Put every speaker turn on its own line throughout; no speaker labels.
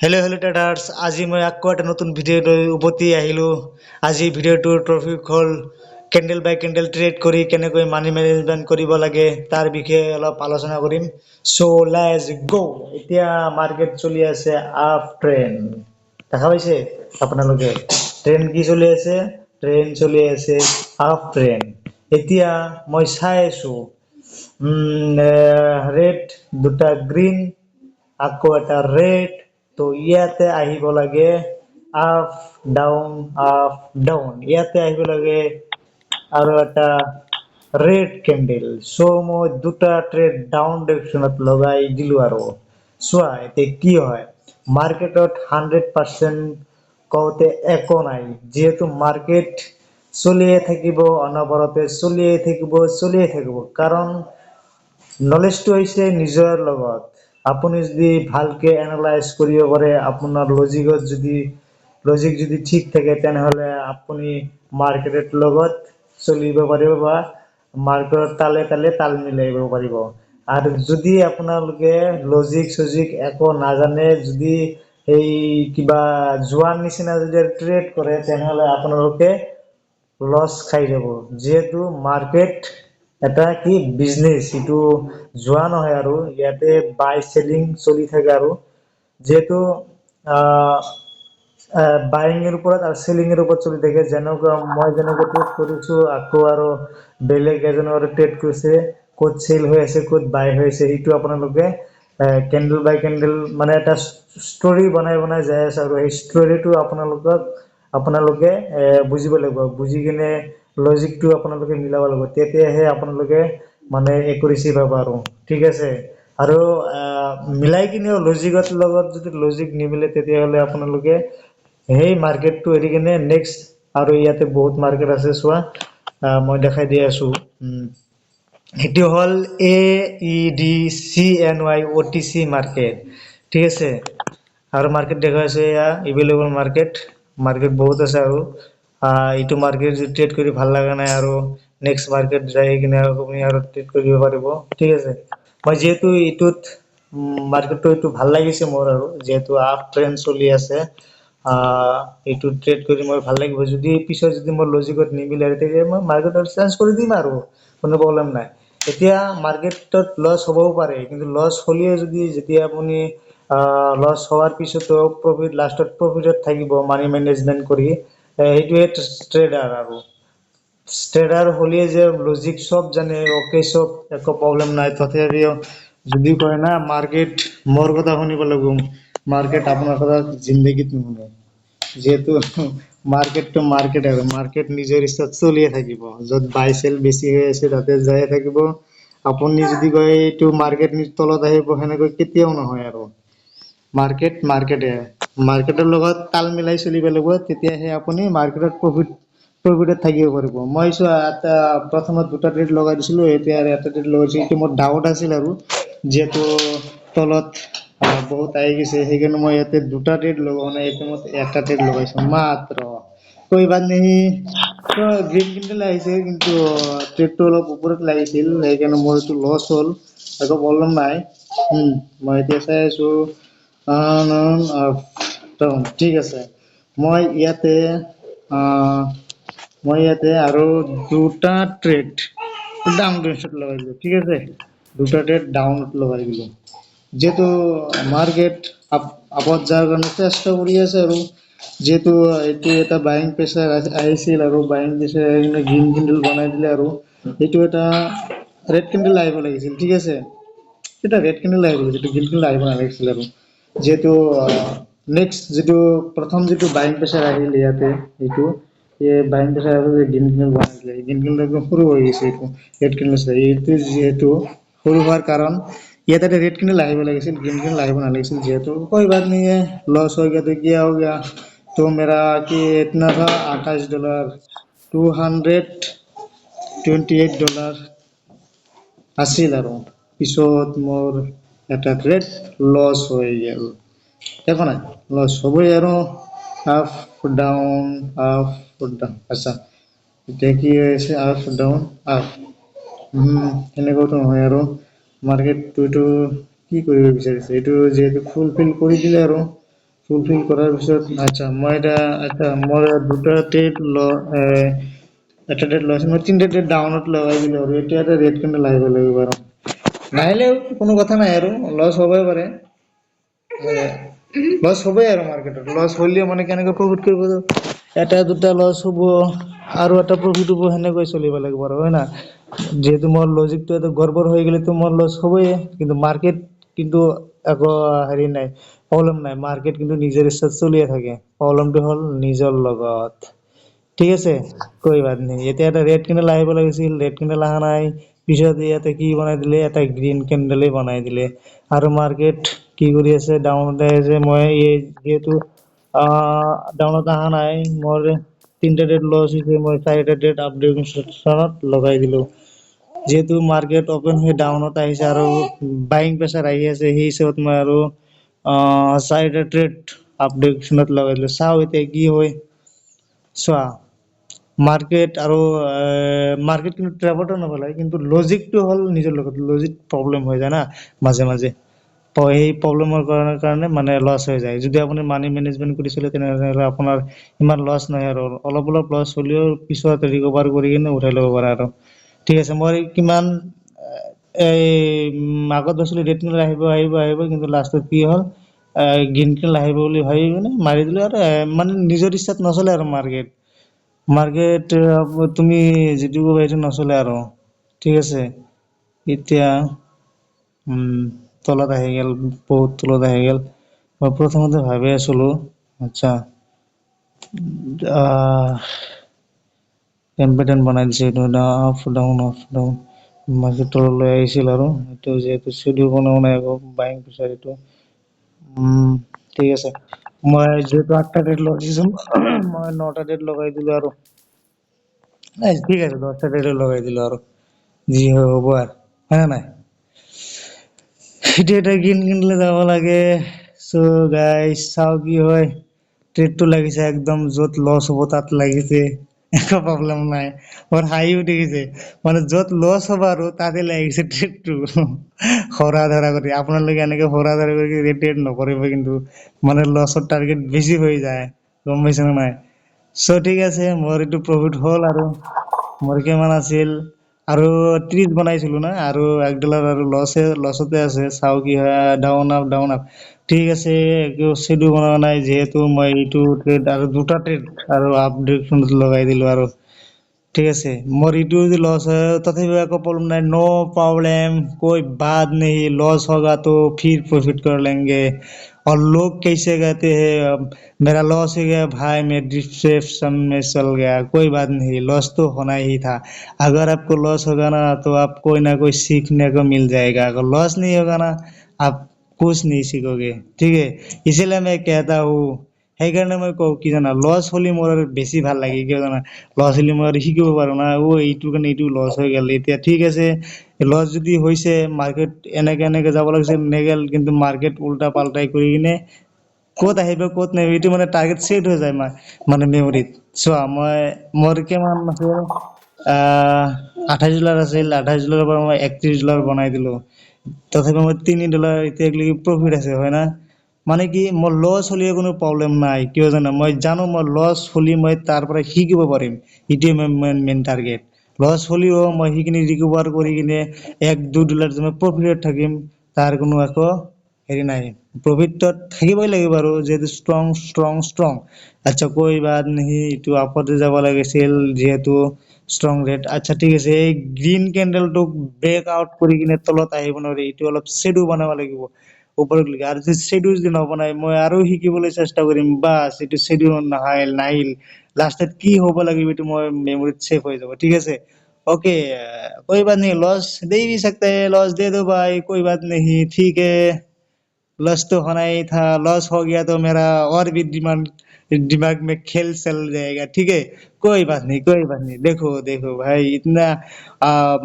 Hello' traders, আজি মই আকৌ এটা নতুন ভিডিঅ' লৈ উভতি আহিলোঁ। আজি ভিডিঅ'টোৰ টপিক হ'ল কেণ্ডেল বাই কেণ্ডেল ট্ৰেড কৰি কেনেকৈ মানি মেনেজমেণ্ট কৰিব লাগে তাৰ বিষয়ে অলপ আলোচনা কৰিম। চ' লেটছ গো। এতিয়া মাৰ্কেট চলি আছে আপ ট্ৰেণ্ড, দেখা পাইছে আপোনালোকে? ট্ৰেণ্ড কি চলি আছে? ট্ৰেণ্ড চলি আছে আপ ট্ৰেণ্ড। এতিয়া মই চাই আছোঁ ৰেড, দুটা গ্ৰীণ, আকৌ এটা ৰেড। তো ইয়াতে আহিব লাগে আপ ডাউন আপ ডাউন, ইয়াতে আহিব লাগে আৰু এটা ৰেড কেণ্ডেল। চ' মই দুটা ট্ৰেড ডাউন ডিৰেকশ্যনত লগাই দিলোঁ আৰু চোৱা এতিয়া কি হয়। মাৰ্কেটত 100% কওঁতে একো নাই, যিহেতু মাৰ্কেট চলিয়ে থাকিব, অনবৰতে চলিয়ে থাকিব কাৰণ নলেজটো হৈছে নিজৰ লগত। আপুনি যদি ভালকে এনালাইজ কৰিব পাৰে, আপোনাৰ লজিক যদি ঠিক থাকে, তেনেহ'লে আপুনি মাৰ্কেটৰ লগত চলিব পাৰিব বা মাৰ্কেটৰ তালে তাল মিলাইব পাৰিব। আৰু যদি আপোনালোকে লজিক একো নাজানে, যদি এই কিবা যোৱাৰ নিচিনা যদি ট্ৰেড কৰে, তেনেহ'লে আপোনালোকে লছ খাই যাব। যিহেতু মাৰ্কেট এটা কি বিজনেছ, এইটো যোৱা নহয় আৰু ইয়াতে বাই চেলিং চলি থাকে আৰু যিহেতু বাইঙৰ ওপৰত আৰু চেলিঙৰ ওপৰত চলি থাকে। যেনেকুৱা মই যেনেকৈ ট্ৰেড কৰিছোঁ, আকৌ আৰু বেলেগ এজনে ট্ৰেড কৰিছে, ক'ত চেল হৈ আছে ক'ত বাই হৈ আছে, সেইটো আপোনালোকে কেণ্ডেল বাই কেণ্ডেল মানে এটা ষ্টৰি বনাই যাই আছে আৰু সেই ষ্টৰিটো আপোনালোকে বুজিব লাগিব। বুজি কিনে লজিকটো আপোনালোকে মিলাব লাগিব, তেতিয়াহে আপোনালোকে মানে একুৰেচি পাব আৰু ঠিক আছে। আৰু মিলাই কিনেও লজিকৰ লগত যদি লজিক নিমিলে, তেতিয়াহ'লে আপোনালোকে সেই মাৰ্কেটটো এৰি কিনে নেক্সট, আৰু ইয়াতে বহুত মাৰ্কেট আছে চোৱা, মই দেখাই দি আছোঁ। সেইটো হ'ল AEDCNY OTC মাৰ্কেট, ঠিক আছে। আৰু মাৰ্কেট দেখা আছে, এয়া এভেইলেবল মাৰ্কেট বহুত আছে। আৰু এইটো মাৰ্কেট যদি ট্ৰেড কৰি ভাল লগা নাই, আৰু নেক্সট মাৰ্কেট যাই কিনে আপুনি আৰু ট্ৰেড কৰিব পাৰিব, ঠিক আছে। মই যিহেতু এইটোত মাৰ্কেটটো এইটো ভাল লাগিছে মোৰ, আৰু যিহেতু আপ ট্ৰেণ্ড চলি আছে, এইটো ট্ৰেড কৰি মই ভাল লাগিব। যদি পিছত যদি মোৰ লজিকত নিমিলে, তেতিয়া মই মাৰ্কেটত চেঞ্জ কৰি দিম আৰু কোনো প্ৰব্লেম নাই। এতিয়া মাৰ্কেটত লছ হ'বও পাৰে, কিন্তু লছ হ'লেও যদি যেতিয়া আপুনি লছ হোৱাৰ পিছতো লাষ্টত প্ৰফিটত থাকিব মানি মেনেজমেণ্ট কৰি, সেইটোৱে ট্ৰেডাৰ। আৰু ট্ৰেডাৰ হ'লে যে লজিক চব জানে, অ'কে চব একো প্ৰব্লেম নাই, তথাপিও যদি কয় না মাৰ্কেট মোৰ কথা শুনিব লাগিব, মাৰ্কেট আপোনাৰ কথা জিন্দগীত নুশুনে। যিহেতু মাৰ্কেটটো মাৰ্কেট, আৰু মাৰ্কেট নিজৰ ইচ্ছাত চলিয়ে থাকিব। য'ত বাই চেল বেছি হৈ আছে তাতে যাই থাকিব। আপুনি যদি কয় এইটো মাৰ্কেট তলত আহিব, সেনেকৈ কেতিয়াও নহয়। আৰু মাৰ্কেটৰ লগত তাল মিলাই চলিব লাগিব, তেতিয়াহে আপুনি মাৰ্কেটত প্ৰফিটত থাকিব পাৰিব। মই চোৱা প্ৰথমত দুটা ট্ৰেড লগাই দিছিলোঁ, এতিয়া এটা ট্ৰেড লগাইছোঁ। এইটো মোৰ ডাউট আছিল, আৰু যিহেতু তলত বহুত আহি গৈছে, সেইকাৰণে মই ইয়াতে দুটা ট্ৰেড লগোৱা নাই, এইটো মই এটা ট্ৰেড লগাইছোঁ মাত্ৰ। কৈ বাদ নেহি, গ্ৰীণ কেণ্ডেল আহিছে, কিন্তু ট্ৰেডটো অলপ ওপৰত লাগিছিল, সেইকাৰণে মোৰ এইটো লছ হ'ল। একো প্ৰব্লেম নাই। মই এতিয়া চাই আছোঁ ঠিক আছে। মই ইয়াতে আৰু দুটা ট্ৰেড ডাউন লগাই দিলোঁ, ঠিক আছে। দুটা ট্ৰেড ডাউনত লগাই দিলোঁ, যিহেতু মাৰ্কেট আপত যোৱাৰ কাৰণে চেষ্টা কৰি আছে। আৰু যিহেতু এইটো এটা বাইং প্ৰেচাৰ আহিছিল, আৰু বাইং প্ৰেচাৰ আহি কিনে গ্ৰীণ কেণ্ডেল বনাই দিলে, আৰু এইটো এটা ৰেড কেণ্ডেল আহিব লাগিছিল, ঠিক আছে। এটা ৰেড কেণ্ডেল আহিব লাগিছিল, গ্ৰীণ কেণ্ডেল আহিব নালাগিছিল। আৰু যিহেতু নেক্সট প্ৰথম যিটো বাইং প্ৰেচাৰ আহিল ইয়াতে, এইটো বাইং প্ৰেচাৰ গ্ৰীণ কেণ্ডেল বনাই দিলে। গ্ৰীণ কেণ্ডেল একদম সৰু হৈ গৈছে, এইটো যিহেতু সৰু হোৱাৰ কাৰণ, ইয়াত এটা ৰেড কেণ্ডেল আহিব লাগিছিল, গ্ৰীণ কেণ্ডেল আহিব নালাগিছিল। যিহেতু कोई बात नहीं है, लॉस हो गया तो क्या हो गया। तो मेरा कि इतना था $28, $228 আছিল, আৰু পিছত মোৰ এটা ট্ৰেড লছ হৈ গ'ল। একো নাই, লছ হ'বই আৰু আপ ডাউন আপ ডাউন। আচ্ছা, এতিয়া কি হৈ আছে? আপ ডাউন আপ, এনেকুৱাতো নহয়। আৰু মাৰ্কেটটো কি কৰিব বিচাৰিছে, এইটো যিহেতু ফুলফিল কৰি দিলে, আৰু ফুলফিল কৰাৰ পিছত আচ্ছা মই এতিয়া আচ্ছা মোৰ দুটা ট্ৰেড এটা ডেট লৈছো মই তিনটা ডেট ডাউনত লগাই দিলো আৰু এতিয়া এটা ৰেট কেণ্ডেল আহিব লাগিব আৰু নাহিলেও কোনো কথা নাই আৰু লছ হ'বই পাৰে লছ হ'বই আৰু মাৰ্কেটত লছ হ'লেও মানে কেনেকৈ প্ৰফিট কৰিব এটা দুটা লছ হ'ব আৰু এটা প্ৰফিট হ'ব সেনেকৈ চলিব লাগিব আৰু হয় না যিহেতু মোৰ লজিকটো এটা গড়বড় হৈ গ'লেতো মোৰ লছ হ'বই কিন্তু মাৰ্কেট কিন্তু একো হেৰি নাই প্ৰব্লেম নাই মাৰ্কেট কিন্তু নিজৰ ইচ্ছাত চলিয়ে থাকে প্ৰব্লেমটো হ'ল নিজৰ লগত ঠিক আছে কৈ বাত নাই এতিয়া এটা ৰেড কেণ্ডেল আহিব লাগিছিল ৰেড কেণ্ডেল অহা নাই পিছত ইয়াতে কি বনাই দিলে এটা গ্ৰীণ কেণ্ডেলে বনাই দিলে আৰু মাৰ্কেট কি কৰি আছে ডাউনতে আছে মই এই যিহেতু ডাউনত অহা নাই মোৰ তিনটা ডেট লছ হৈছে মই চাৰিটা ডেট আপডেটত লগাই দিলো যিহেতু মাৰ্কেট অপেন হৈ ডাউনত আহিছে আৰু বাইং প্ৰেছাৰ আহি আছে সেই হিচাপত মই আৰু চাৰিটা ট্ৰেড আপডেটত লগাই দিলো চাওঁ এতিয়া কি হয় চোৱা মাৰ্কেট আৰু মাৰ্কেট কিন্তু ট্ৰেভেলটো নবলাই কিন্তু লজিকটো হ'ল নিজৰ লগত লজিক প্ৰব্লেম হৈ যায় না মাজে মাজে সেই প্ৰব্লেমৰ কাৰণে মানে লছ হৈ যায় যদি আপুনি মানি মেনেজমেণ্ট কৰি চলে তেনেহ'লে আপোনাৰ ইমান লছ নহয় আৰু অলপ অলপ লছ হ'লেও পিছত ৰিকভাৰ কৰি কিনে উঠাই ল'ব পাৰে আৰু ঠিক আছে মই কিমান এই আগত গৈছিলো ৰেড কেণ্ডেল আহিব কিন্তু লাষ্টত কি হ'ল গ্ৰীণ কেণ্ডেল আহিব বুলি ভাবি মানে মাৰি দিলো আৰু মানে নিজৰ ইচ্ছাত নচলে আৰু মাৰ্কেট মাৰ্কেট তুমি যিটো ক'বা সেইটো নচলে আৰু ঠিক আছে এতিয়া উম তলত আহি গ'ল বহুত তলত আহি গ'ল মই প্ৰথমতে ভাবি আছিলো আচ্ছা আহ টেম্পেটান বনাই দিছে এইটো আপ ডাউন মাৰ্কেট তললৈ আহিছিল আৰু এইটো যিহেতু চিডিউ বনাব নাই আকৌ বাইং প্ৰেচাৰ এইটো ঠিক আছে মই যিহেতু আঠটা ডেট লগাইছো মই নটা ডেট লগাই দিলো আৰু ঠিক আছে দহটা ডেট লগাই দিলো আৰু যি হয় হ'ব আৰু হয় নে নাই এতিয়া এটা গ্ৰীণ কেণ্ডেল যাব লাগে চ' গাইছ চাও কি হয় ট্ৰেডটো লাগিছে একদম য'ত লছ হ'ব তাত লাগিছে একো প্ৰব্লেম নাই মোৰ হাঁহি উঠি মানে য'ত লছ হ'ব আৰু তাতে লাগিছে ট্ৰেডটো হৰা ধৰা কৰি আপোনালোকে এনেকে হৰা ধৰা কৰি ট্ৰেড নকৰিব কিন্তু মানে লছৰ টাৰ্গেট বেছি হৈ যায় গম পাইছে নে নাই চ' ঠিক আছে মোৰ এইটো প্ৰফিট হ'ল আৰু মোৰ কিমান আছিল আৰু 30 বনাইছিলো না আৰু $1 আৰু লছতে আছে চাও কি হয় ডাউন আপ ঠিক আছে একো চেডু বনোৱা নাই যিহেতু মই এইটো ট্ৰেড আৰু দুটা ট্ৰেড আৰু আপডেট লগাই দিলো আৰু ठीक है मोर इटू यदि लॉस है तथापि को प्रॉब्लम नहीं नो प्रॉब्लम कोई बात नहीं लॉस होगा तो फिर प्रॉफिट कर लेंगे और लोग कैसे कहते हैं मेरा लॉस हो गया भाई मैं डिप्रेशन में चल गया कोई बात नहीं लॉस तो होना ही था अगर आपको लॉस होगा ना तो आप कोई ना कोई सीखने को मिल जाएगा अगर लॉस नहीं होगा ना आप कुछ नहीं सीखोगे ठीक है इसीलिए मैं कहता हूँ সেইকাৰণে মই কওঁ কি জানা লছ হ'লে মোৰ আৰু বেছি ভাল লাগে কিয় জানা লছ হ'লে মই আৰু শিকিব পাৰো না এইটোৰ কাৰণে এইটো লছ হৈ গ'ল এতিয়া ঠিক আছে লছ যদি হৈছে মাৰ্কেট এনেকে যাব লাগিছিল নেগেল কিন্তু মাৰ্কেট উল্টা পাল্টাই কৰি কিনে ক'ত আহিব ক'ত নাহিব এইটো মানে টাৰ্গেট ছেট হৈ যায় মানে মেমৰিত চোৱা মই মোৰ কিমান আছিল $28 আছিল $28 পৰা মই $31 বনাই দিলো তথাপি মই $3 এতিয়ালৈকে প্ৰফিট আছে হয় না মানে কি মোৰ লছ হ'লে কোনো প্ৰব্লেম নাই কিয় জানা মই জানো মই লছ হ'লে মই তাৰ পৰা শিকিব পাৰিম এইটোৱে মেইন টাৰ্গেট লছ হ'লেও মই সেইখিনি ৰিকভাৰ কৰি কিনে $1-2 যে মই প্ৰফিটত থাকিম তাৰ কোনো একো হেৰি নাই প্ৰফিটত থাকিবই লাগিব আৰু যেহেতু ষ্ট্ৰং আচ্ছা কৈ বাত নেহি এইটো আপতে যাব লাগিছিল যিহেতু ষ্ট্ৰং ৰেট আচ্ছা ঠিক আছে এই গ্ৰীণ কেণ্ডেলটোক ব্ৰেক আউট কৰি কিনে তলত আহিব নোৱাৰি এইটো অলপ শ্বেডো বনাব লাগিব ওপৰত লিখা আৰু যদি শ্বেডো যদি নবনাই মই আৰু শিকিবলৈ চেষ্টা কৰিম বাছ এইটো শ্বেডো নাহিল লাষ্টত কি হ'ব লাগিব এইটো মই মেমৰিত ছেভ হৈ যাব ঠিক আছে ओके कोई बात नहीं लॉस दे भी सकते हैं लॉस दे दो भाई कोई बात नहीं ठीक है लॉस तो होना ही था लॉस हो गया तो मेरा और भी दिमाग दिमाग में खेल चल जाएगा ठीक है कोई बात नहीं देखो देखो भाई इतना आ,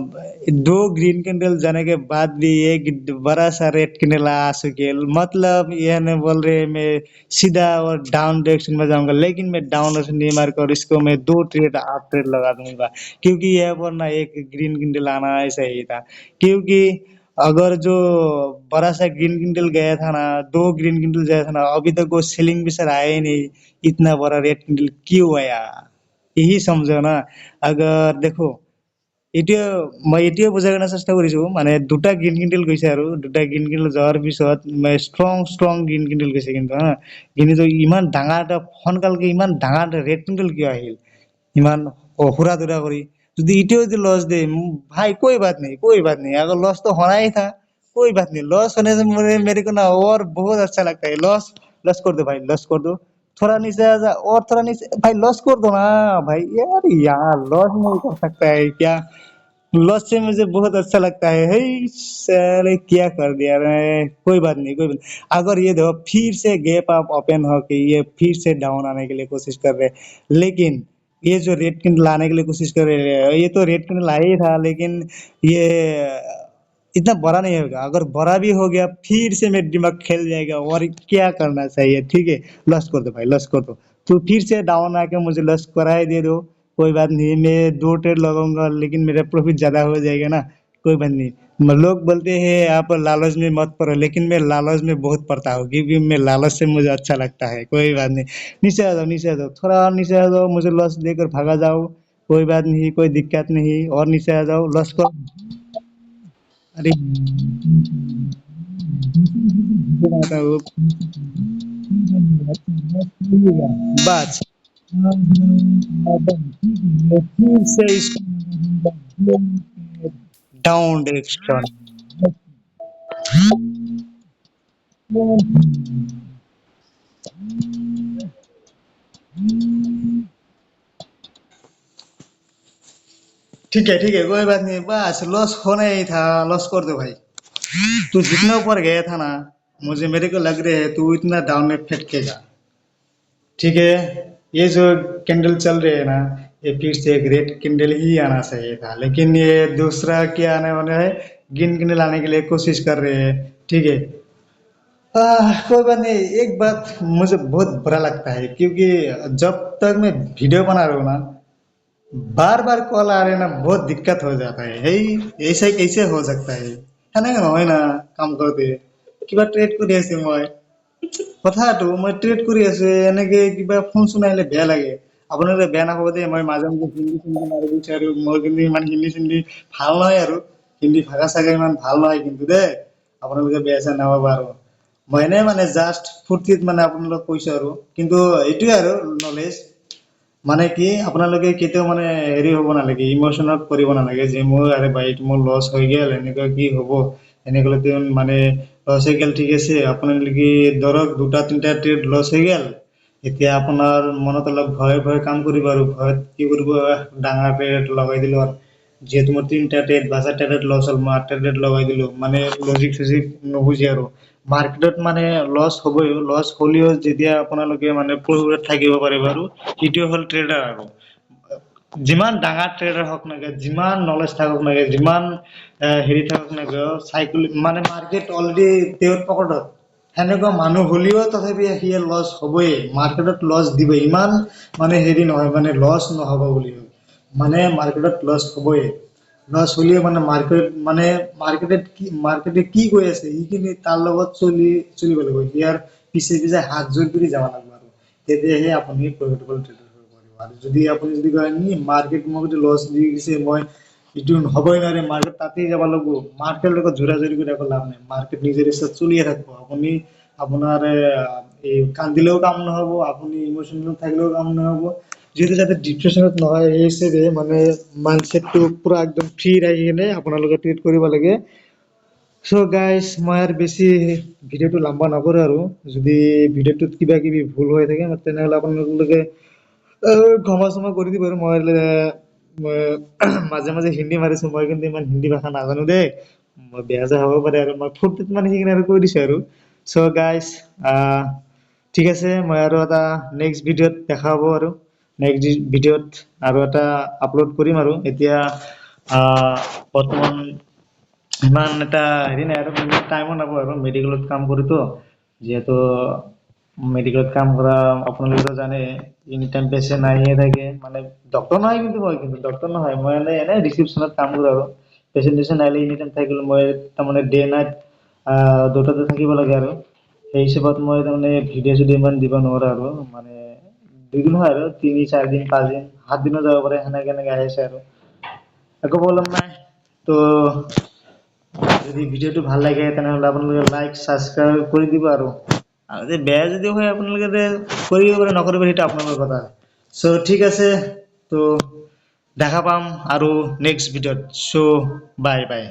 दो ग्रीन कैंडल जाने के बाद भी एक बड़ा सा रेड कैंडल आ सके मतलब यह नहीं बोल रहे मैं सीधा और डाउन डायरेक्शन में जाऊंगा लेकिन मैं डाउन डायरेक्शन नहीं मार कर इसको मैं दो ट्रेड आप ट्रेड लगा दूंगा क्योंकि यह वरना एक ग्रीन कैंडल आना ऐसा ही था क्योंकि अगर जो बड़ा सा ग्रीन किंडल गया था ना, 2 ग्रीन किंडल गया था ना, अभी तक वो सीलिंग भी सर आया ही नहीं। इतना बड़ा रेड किंडल क्यों आया? यही समझो ना। अगर देखो, এতিয়া মই এতিয়াও বুজাই কিনে চেষ্টা কৰিছো, মানে দুটা গ্ৰীণ কিন্ডেল গৈছে আৰু দুটা গ্ৰীণ কিন্ডেল যোৱাৰ পিছত ষ্ট্ৰং ষ্ট্ৰং গ্ৰীণ কিন্ডেল গৈছে কিন্তু হা। কিন্তু ইমান ডাঙৰ এটা সোনকালকে ইমান ডাঙৰ এটা ৰেড কিন্ডেল কিয় আহিল ইমান हुरा दुरा करी? যদি इटियो যদি लॉस दे भाई कोई बात नहीं, अगर लॉस तो होना ही था, कोई बात नहीं। लॉस होने से मेरे को ना और बहुत अच्छा लगता है। लॉस लॉस कर दो भाई, लॉस कर दो। थोड़ा नीचे आ जा, और थोड़ा नीचे भाई, लॉस कर दो ना भाई। यार यार लॉस नहीं कर सकता है क्या? लॉस से मुझे बहुत अच्छा लगता है। हे साले क्या कर दिया रे। कोई बात नहीं, कोई बात नहीं। अगर ये देखो फिर से गैप अप ओपन हो के ये फिर से डाउन आने के लिए कोशिश कर रहे हैं, लेकिन ये जो रेड किंड लाने के लिए कोशिश कर रहे हैं, ये तो रेड किंड लाया ही था, लेकिन ये इतना बड़ा नहीं होगा। अगर बड़ा भी हो गया फिर से मेरा दिमाग खेल जाएगा, और क्या करना चाहिए? ठीक है, लॉस कर दो भाई, लॉस कर दो। तो फिर से डाउन आके मुझे लॉस कराए दे दो, कोई बात नहीं। मैं 2 ट्रेड लगाऊंगा, लेकिन मेरा प्रॉफिट ज्यादा हो जाएगा ना। कोई बात नहीं। लोग बोलते हैं आप लालच में मत पड़ो, लेकिन मैं लालच में बहुत पड़ता हूँ, क्योंकि मैं लालच से मुझे अच्छा लगता है। कोई बात नहीं। नीचे आ जाओ, नीचे आ जाओ, थोड़ा और नीचे आ जाओ, मुझे लॉस देकर भागा जाओ। कोई बात नहीं, कोई दिक्कत नहीं, और नीचे आ जाओ, लॉस को। अरे बनाता हूँ बस। फिर से इसको डाउन डायरेक्शन। ठीक है, कोई बात नहीं। बस लॉस होना ही था, लॉस कर दो भाई। तू जितना ऊपर गया था ना, मुझे मेरे को लग रहा है तू इतना डाउन में फेंकेगा। ठीक है, ये जो कैंडल चल रहे हैं ना, ये फिर से एक रेड कैंडल ही आना चाहिए था, लेकिन ये दूसरा क्या आने वाला है? ग्रीन कैंडल आने के लिए कोशिश कर रहे हैं। ठीक है। कोई बात नहीं। एक बात मुझे बहुत बुरा लगता है, क्योंकि जब तक मैं वीडियो बना रहा हूँ ना, बार बार कॉल आ रहे हैं ना, बहुत दिक्कत हो जाता है। हे, ऐसा कैसे हो सकता है? সেনেকে নহয় না কাম কৰোঁতে। কিবা ট্ৰেড কৰি আছে মই, কথাটো মই ট্ৰেড কৰি আছো, এনেকে কিবা ফোন চোন আহিলে বেয়া লাগে। আপোনালোকে বেয়া নাপাব দেই, মই মাজে মাজে হিন্দী চিন্দি মাৰিব বিচাৰো। মই কিন্তু ইমান হিন্দী চিন্দি ভাল নহয় আৰু। হিন্দী ভাষা চাগে ইমান ভাল নহয় কিন্তু দেই, আপোনালোকে বেয়া চেয়া নাপাব আৰু। মই এনেই মানে জাষ্ট ফূৰ্তিত মানে আপোনালোকক কৈছো আৰু। কিন্তু এইটোৱে আৰু নলেজ, মানে কি আপোনালোকে কেতিয়াও মানে হেৰি হ'ব নালাগে, ইমোচনত পৰিব নালাগে যে মোৰ আৰে ভাই মোৰ লছ হৈ গ'ল, এনেকুৱা কি হ'ব? এনেকুৱাতে মানে লছ হৈ গ'ল, ঠিক আছে। আপোনালোকে ধৰক দুটা তিনিটা ট্ৰেড লছ হৈ গ'ল, এতিয়া আপোনাৰ মনত অলপ ভয় ভয় কাম কৰিব, আৰু ভয়ত কি কৰিব? ডাঙৰ ট্ৰেড লগাই দিলো আৰু। যিহেতু মোৰ তিনিটা ট্ৰেড বা চাৰিটা ট্ৰেড লছ হ'ল, মই 8টা ট্ৰেড লগাই দিলো, মানে লজিক চজিক নুবুজি আৰু। মাৰ্কেটত মানে লছ হ'বই, লছ হ'লেও যেতিয়া আপোনালোকে মানে প্ৰফিটত থাকিব পাৰিব, আৰু এইটোৱে হ'ল ট্ৰেডাৰ আৰু। যিমান ডাঙৰ ট্ৰেডাৰ হওক না কিয়, যিমান নলেজ থাকক না কিয়, যিমান হেৰি থাকক না কিয়, মানে মাৰ্কেট অলৰেডি তেওঁৰ পকেটত, সেনেকুৱা মানুহ হ'লেও তথাপি সি লছ হ'বই, মাৰ্কেটত লছ দিবই। ইমান মানে হেৰি নহয়, মানে লছ নহ'ব বুলি, মানে মাৰ্কেটত লছ হ'বই। লছ হ'লেও মানে মাৰ্কেটে কি কৈ আছে সেইখিনি তাৰ লগত চলিব লাগিব, ইয়াৰ পিছে পিছে হাত জোৰ কৰি যাব লাগিব, আৰু তেতিয়াহে আপুনি প্ৰফিটেবল ট্ৰেডাৰ হ'ব পাৰিব। আৰু যদি আপুনি যদি কয় মাৰ্কেট মোক লছ দি দিছে, মই এইটো হ'বই নোৱাৰে, মাৰ্কেট তাতেই যাব লাগিব, মাৰ্কেটৰ লগত জোৰা জোৰি কৰি একো লাভ নাই। মাৰ্কেট নিজৰ ইচ্ছাত চলিয়ে থাকিব। আপুনি আপোনাৰ এই কান্দিলেও কাম নহ'ব, আপুনি ইমোচনেল থাকিলেও কাম নহ'ব। যিহেতু যাতে ডিপ্ৰেছনত নহয়, এই হিচাপে মানে মাইণ্ডছেটটো পুৰা একদম ফ্ৰী ৰাখি কিনে আপোনালোকে ট্ৰিট কৰিব লাগে। চ' গাইজ, মই আৰু বেছি ভিডিঅ'টো লম্বা নকৰোঁ আৰু। যদি ভিডিঅ'টোত কিবা কিবি ভুল হৈ থাকে তেনেহ'লে আপোনালোকে ক্ষমা চমা কৰি দিব। আৰু মই মাজে মাজে হিন্দী মাৰিছো, মই কিন্তু ইমান হিন্দী ভাষা নাজানো দেই। মই বেয়া যে হ'ব পাৰে, আৰু মই ফূৰ্তিত মানে সেইখিনি আৰু কৈ দিছো আৰু। চ' গাইজ, ঠিক আছে, মই আৰু এটা নেক্সট ভিডিঅ'ত দেখা হ'ব আৰু। নেক্সট ভিডিঅ'ত আৰু এটা আপলোড কৰিম আৰু। এতিয়া বৰ্তমান ইমান এটা হেৰি নাই আৰু, টাইমো নাপাওঁ আৰু, মেডিকেলত কাম কৰোঁতো। যিহেতু মেডিকেলত কাম কৰা আপোনালোকেতো জানে, এনি টাইম পেচেণ্ট আহিয়ে থাকে। মানে ডক্তৰ নহয়, কিন্তু মই ডক্তৰ নহয়, মই এনে ৰিচিপশ্যনত কাম কৰোঁ আৰু। প্ৰেজেন্টেশ্যন আহিলে এনি টাইম থাকিলে মই তাৰমানে ডে নাইট দুটাতে থাকিব লাগে আৰু সেই হিচাপত মই তাৰমানে ভিডিঅ' চিডিঅ' ইমান দিব নোৱাৰো আৰু মানে 2 দিন হয় আৰু 3 4 দিন 5 দিন 7 দিনো যাব পাৰে সেনেকে আহিছে আৰু একো প্ৰব্লেম নাই তো যদি ভিডিঅ'টো ভাল লাগে তেনেহ'লে আপোনালোকে লাইক ছাবস্ক্ৰাইব কৰি দিব আৰু যদি বেয়া যদি হয় আপোনালোকে কৰিব পাৰে নকৰিব সেইটো আপোনালোকৰ কথা চ' ঠিক আছে তো দেখা পাম আৰু নেক্সট ভিডিঅ'ত চ' বাই বাই